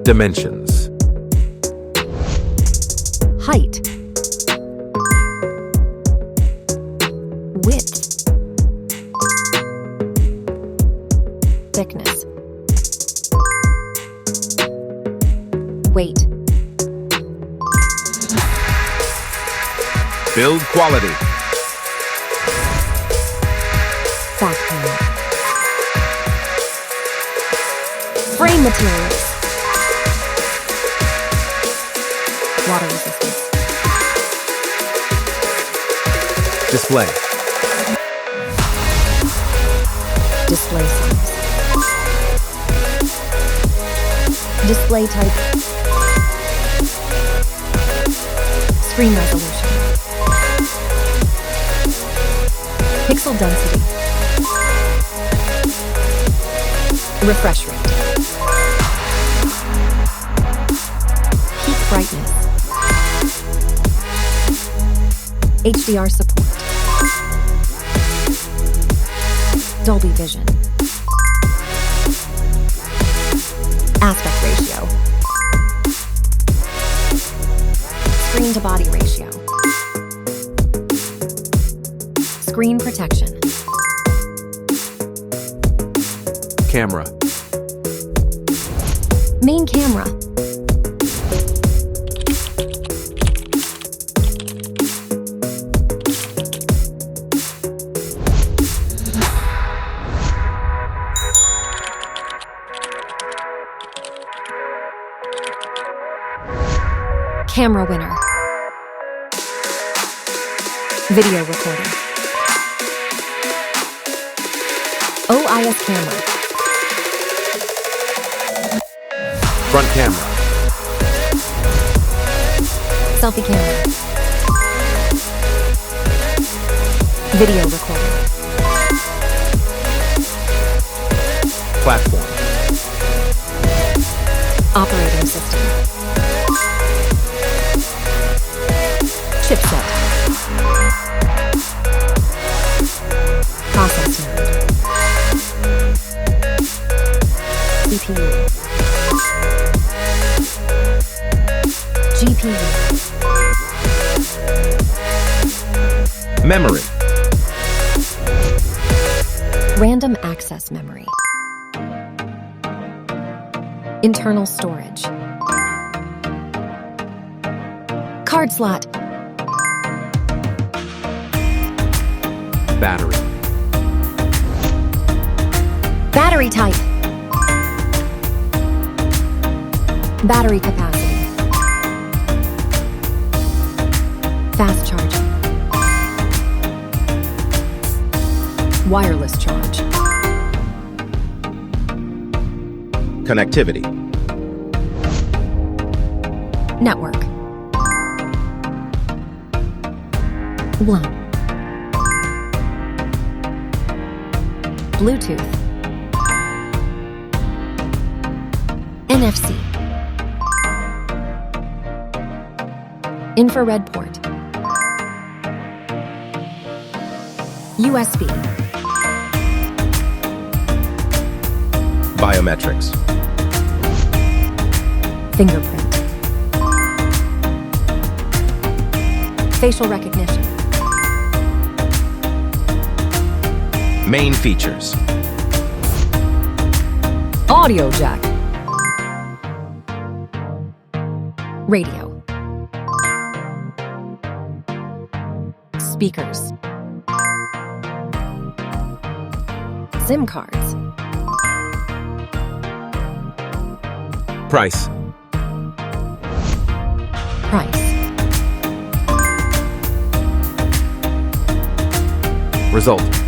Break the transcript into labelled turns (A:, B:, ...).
A: Dimensions.
B: Height. Width. Thickness. Weight.
A: Build quality.
B: Factory. Frame materials. Water resistance.
A: Display.
B: Display size. Display type. Screen resolution. Pixel density. Refresh rate. Peak brightness. HDR support. Dolby Vision. Aspect ratio. Screen to body ratio. Screen protection.
A: Camera.
B: Main camera. Camera winner. Video recording. OIS camera.
A: Front camera.
B: Selfie camera. Video recording.
A: Platform.
B: Operating system. Chipset. Process node. CPU. GPU.
A: Memory.
B: Random access memory. Internal storage. Card slot.
A: Battery.
B: Battery type. Battery capacity. Fast charging. Wireless charge.
A: Connectivity.
B: Network. WLAN. Bluetooth. NFC. Infrared port. USB.
A: Biometrics.
B: Fingerprint. Facial recognition.
A: Main features.
B: Audio jack. Radio. Speakers. SIM cards.
A: Price.
B: Price.
A: Result.